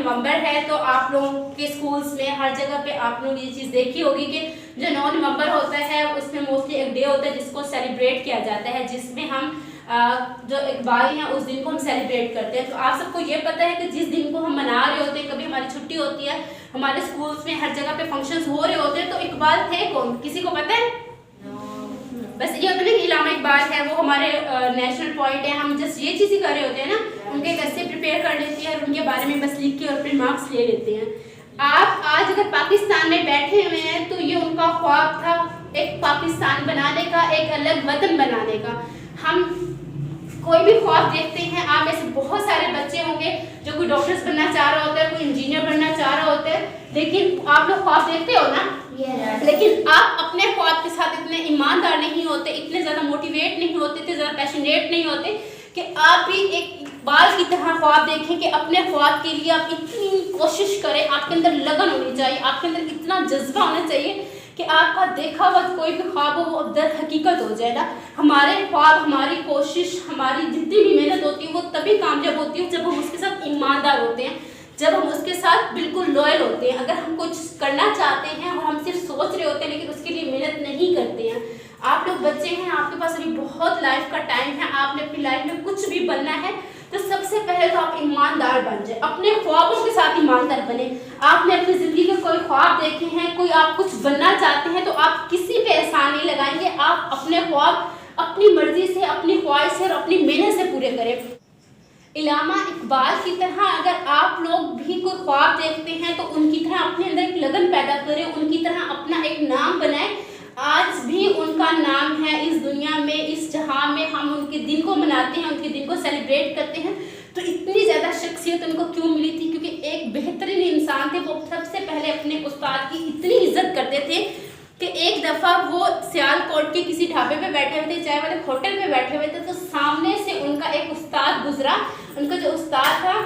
नवंबर है तो आप लोगों के स्कूल्स में हर जगह पे आप लोग ये चीज़ देखी होगी कि जो 9 नवंबर होता है उसमें मोस्टली एक डे होता है जिसको सेलिब्रेट किया जाता है, जिसमें हम जो इकबाल हैं उस दिन को हम सेलिब्रेट करते हैं। तो आप सबको ये पता है कि जिस दिन को हम मना रहे होते हैं, कभी हमारी छुट्टी होती है, हमारे स्कूल्स में हर जगह पे फंक्शंस हो रहे होते हैं, तो इकबाल थे कौन, किसी को पता है? बस ये होता है कि इलामा इकबाल है वो हमारे नेशनल पॉइंट है, हम जस्ट ये चीज़ ही कर रहे होते हैं ना, उनके कैसे प्रिपेयर कर लेते हैं और उनके बारे में बस लिख के और फिर मार्क्स ले लेते हैं। आप आज अगर पाकिस्तान में बैठे हुए हैं तो ये उनका ख्वाब था एक पाकिस्तान बनाने का, एक अलग वतन बनाने का। हम कोई भी ख्वाब देखते हैं, आप ऐसे बहुत सारे बच्चे होंगे जो कोई डॉक्टर्स बनना चाह रहा होता है, कोई इंजीनियर बनना चाह रहा होता है, लेकिन आप लोग ख्वाब देखते हो ना, लेकिन आप अपने ख्वाब के साथ इतने ईमानदार नहीं होते, इतने ज़्यादा मोटिवेट नहीं होते, इतने ज़्यादा पैशनेट नहीं होते कि आप भी एक इकबाल की तरह ख्वाब देखें कि अपने ख्वाब के लिए आप इतनी कोशिश करें, आपके अंदर लगन होनी चाहिए, आपके अंदर इतना जज्बा होना चाहिए कि आपका देखा हुआ कोई भी ख्वाब हो वो दर हकीकत हो जाए ना। हमारे ख्वाब, हमारी कोशिश, हमारी जितनी भी मेहनत होती है वो तभी कामयाब होती है जब हम उसके साथ ईमानदार होते हैं, जब हम उसके साथ बिल्कुल लॉयल होते हैं। अगर हम कुछ करना चाहते हैं और हम सिर्फ सोच रहे होते हैं लेकिन उसके लिए मेहनत नहीं करते हैं। आप लोग बच्चे हैं, आपके पास अभी बहुत लाइफ का टाइम है, आपने अपनी लाइफ में कुछ भी बनना है तो सबसे पहले तो आप ईमानदार बन जाए, अपने ख्वाबों के साथ ईमानदार बने। आपने अपनी ज़िंदगी के कोई ख्वाब देखे हैं, कोई आप कुछ बनना चाहते हैं तो आप किसी पे एहसान नहीं लगाएंगे, आप अपने ख्वाब अपनी मर्जी से, अपनी ख्वाहिश से और अपनी मेहनत से पूरे करें। इलामा इकबाल की तरह अगर आप लोग भी कोई ख्वाब देखते हैं तो उनकी तरह अपने अंदर एक लगन पैदा करें, उनकी तरह अपना एक नाम बनाएं। आज भी उनका नाम है इस दुनिया में, इस जहां में हम उनके दिन को मनाते हैं, उनके दिन को सेलिब्रेट करते हैं। तो इतनी ज़्यादा शख्सियत उनको क्यों मिली थी? क्योंकि एक बेहतरीन इंसान थे। वो सबसे पहले अपने उस्ताद की इतनी इज्जत करते थे कि एक दफ़ा वो सियालकोट के किसी ढाबे पे बैठे हुए थे, चाय वाले होटल पे बैठे हुए थे, तो सामने से उनका एक उस्ताद गुजरा। उनका जो उस्ताद था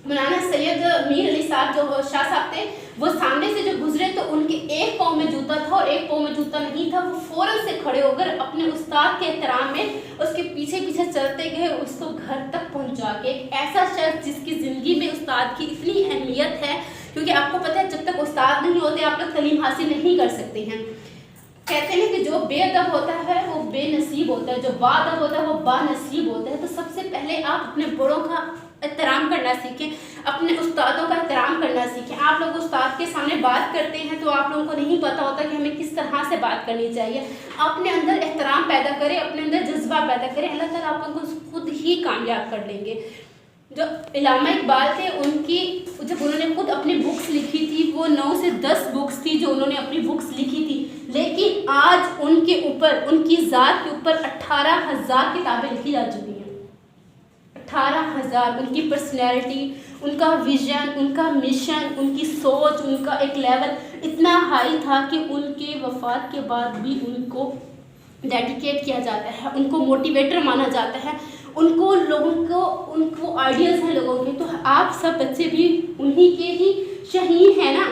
मौलाना सैयद मीर अली साहब जो शाह साहब थे, वो सामने से जो गुजरे तो उनके एक पाँव में जूता था और एक पाँव में जूता नहीं था। वो फ़ौरन से खड़े होकर अपने उस्ताद के एहतराम में उसके पीछे पीछे चलते गए, उसको घर तक पहुंचा के। एक ऐसा शख्स जिसकी ज़िंदगी में उस्ताद की इतनी अहमियत है, क्योंकि आपको पता है जब तक उस्ताद नहीं होते आप लोग तलीम हासिल नहीं कर सकते हैं। कहते हैं कि जो बेअदब होता है वो बेनसीब होता है, जो बाअदब होता है वो बानसीब होता है। तो सबसे पहले आप अपने बड़ों का एहतराम करना सीखें, अपने उस्तादों का एहतराम करना सीखें। आप लोग उस्ताद के सामने बात करते हैं तो आप लोगों को नहीं पता होता कि हमें किस तरह से बात करनी चाहिए। अपने अंदर एहतराम पैदा करें, अपने अंदर जज्बा पैदा करें, अल्लाह ताला आप लोगों को खुद ही कामयाब कर लेंगे। जो इलामा इकबाल थे उनकी जब उन्होंने खुद अपनी बुक्स लिखी थी वो 9 से 10 बुक्स थी जो उन्होंने अपनी बुक्स लिखी थी, लेकिन आज उनके ऊपर, उनकी ज़ात के ऊपर 18,000 किताबें लिखी जा चुकी हैं। 18,000। उनकी पर्सनैलिटी, उनका विजन, उनका मिशन, उनकी सोच, उनका एक लेवल इतना हाई था कि उनके वफ़ात के बाद भी उनको डेडिकेट किया जाता है, उनको मोटिवेटर माना जाता है, उनको लोगों को, उनको आइडियाज़ हैं लोगों के। तो आप सब बच्चे भी उन्हीं के ही शहीन हैं ना।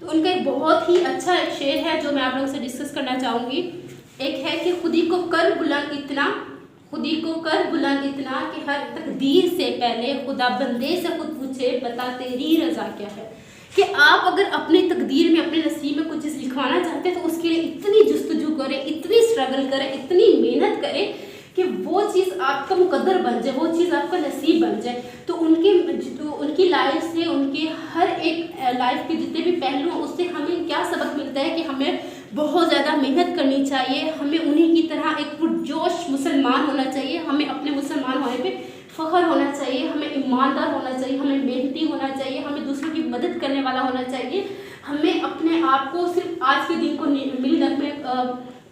तो उनका एक बहुत ही अच्छा एक शेर है जो मैं आप लोगों से डिस्कस करना चाहूँगी। एक है कि खुदी को कर बुलंद इतना, खुदी को कर बुलंद इतना कि हर तकदीर से पहले खुदा बंदे से खुद पूछे बता तेरी रज़ा क्या है। कि आप अगर अपनी तकदीर में, अपने नसीब में कुछ चीज़ लिखवाना चाहते हैं तो उसके लिए इतनी जुस्तजू करें, इतनी स्ट्रगल करें, इतनी मेहनत करें कि वो चीज़ आपका मुकद्दर बन जाए, वो चीज़ आपका नसीब बन जाए। तो उनकी लाइफ से, उनके हर एक लाइफ के जितने भी पहलू हैं उससे हमें क्या सबक मिलता है कि हमें बहुत ज़्यादा मेहनत करनी चाहिए, हमें उन्हीं की तरह एक पुरजोश मुसलमान होना चाहिए, हमें अपने मुसलमान होने पे फ़ख्र होना चाहिए, हमें ईमानदार होना चाहिए, हमें मेहनती होना चाहिए, हमें दूसरों की मदद करने वाला होना चाहिए। हमें अपने आप को सिर्फ आज के दिन को मिलत में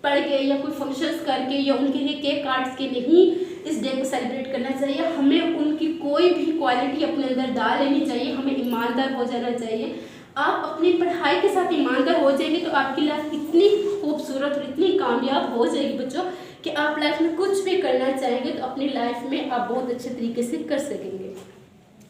पढ़ के या कोई फंक्शंस करके या उनके लिए केक काट्स के नहीं इस डे को सेलिब्रेट करना चाहिए। हमें उनकी कोई भी क्वालिटी अपने अंदर डाल लेनी चाहिए, हमें ईमानदार हो जाना चाहिए। आप अपनी पढ़ाई के साथ ईमानदार हो जाएंगे तो आपकी लाइफ इतनी खूबसूरत और इतनी कामयाब हो जाएगी बच्चों कि आप लाइफ में कुछ भी करना चाहेंगे तो अपनी लाइफ में आप बहुत अच्छे तरीके से कर सकेंगे।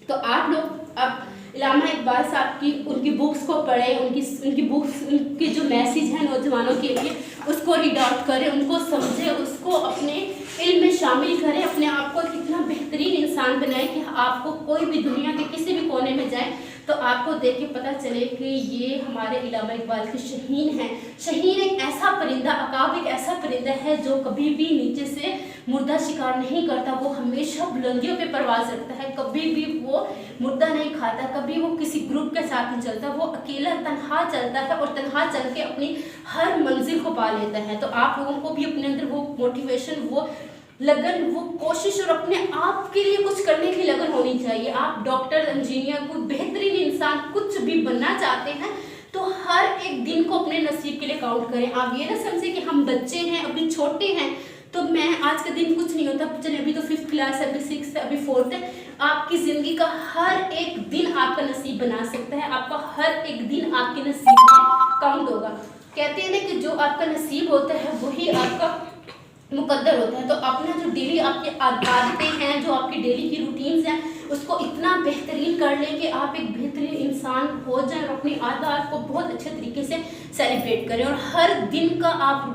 तो आप लोग अब इल्लामा इकबाल साहब की उनकी बुक्स को पढ़ें, उनकी बुक्स, उनके जो मैसेज हैं नौजवानों के लिए उसको रीड आउट करें, उनको समझें, उसको अपने इल्म में शामिल करें, अपने आप को कितना बेहतरीन इंसान बनाएं कि आपको कोई भी दुनिया के किसी भी कोने में जाए तो आपको देख के पता चले कि ये हमारे इल्लामा इकबाल के शहीन हैं। शहीन एक ऐसा परिंदा, अकाब एक ऐसा परिंदा है जो कभी भी नीचे से मुर्दा शिकार नहीं करता, वो हमेशा बुलंदियों पे परवाज़ रखता है, कभी भी वो मुर्दा नहीं खाता, कभी वो किसी ग्रुप के साथ नहीं चलता, वो अकेला तन्हा चलता है और तन्हा चल के अपनी हर मंजिल को पा लेता है। तो आप लोगों को भी अपने अंदर वो मोटिवेशन, वो लगन, वो कोशिश और अपने आप के लिए कुछ करने की लगन होनी चाहिए। आप डॉक्टर, इंजीनियर, कोई बेहतरीन इंसान कुछ भी बनना चाहते हैं तो हर एक दिन को अपने नसीब के लिए काउंट करें। आप ये ना समझें कि हम बच्चे हैं, अभी छोटे हैं, तो मैं आज का दिन कुछ नहीं होता, चलिए अभी तो 5th क्लास है, अभी 6th है, अभी 4th है। आपकी ज़िंदगी का हर एक दिन आपका नसीब बना सकता है, आपका हर एक दिन आपके नसीब में काउंट होगा। कहते हैं ना कि जो आपका नसीब होता है वही आपका मुकद्दर होता है। तो अपना जो डेली आपकी आदतें हैं, जो आपकी डेली की रूटीन्स हैं, उसको इतना बेहतरीन कर लें कि आप एक बेहतरीन इंसान हो जाएं और अपनी आदत को बहुत अच्छे तरीके से सेलिब्रेट करें। और हर दिन का आप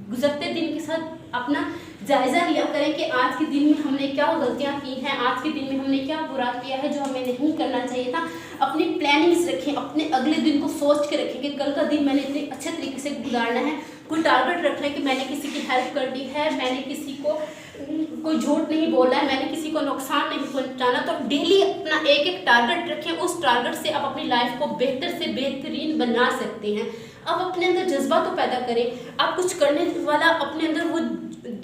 गुजरते दिन के साथ अपना जायज़ा लिया करें कि आज के दिन में हमने क्या गलतियां की हैं, आज के दिन में हमने क्या बुरा किया है जो हमें नहीं करना चाहिए था। अपनी प्लानिंग्स रखें, अपने अगले दिन को सोच के रखें कि कल का दिन मैंने इतने अच्छे तरीके से गुजारना है। कोई टारगेट रख लें कि मैंने किसी की हेल्प कर दी है, मैंने किसी को कोई झूठ नहीं बोला है, मैंने किसी को नुकसान नहीं पहुंचाना। तो डेली अपना एक एक टारगेट रखें, उस टारगेट से आप अपनी लाइफ को बेहतर से बेहतरीन बना सकते हैं। आप अपने अंदर जज्बा तो पैदा करें, आप कुछ करने वाला अपने अंदर वो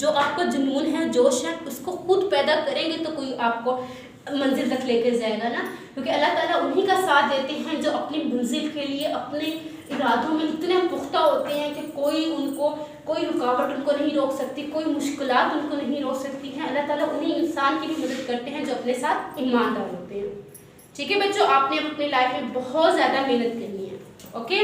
जो आपका जुनून है, जोश है, उसको खुद पैदा करेंगे तो कोई आपको मंजिल तक लेकर जाएगा ना। क्योंकि अल्लाह ताला उन्हीं का साथ देते हैं जो अपनी मंजिल के लिए अपने इरादों में इतने पुख्ता होते हैं कि कोई रुकावट उनको नहीं रोक सकती, कोई मुश्किलात उनको नहीं रोक सकती हैं। अल्लाह ताला उन्हीं इंसान की भी मदद करते हैं जो अपने साथ ईमानदार होते हैं। ठीक है बच्चों, आपने अपनी लाइफ में बहुत ज़्यादा मेहनत करनी है। ओके।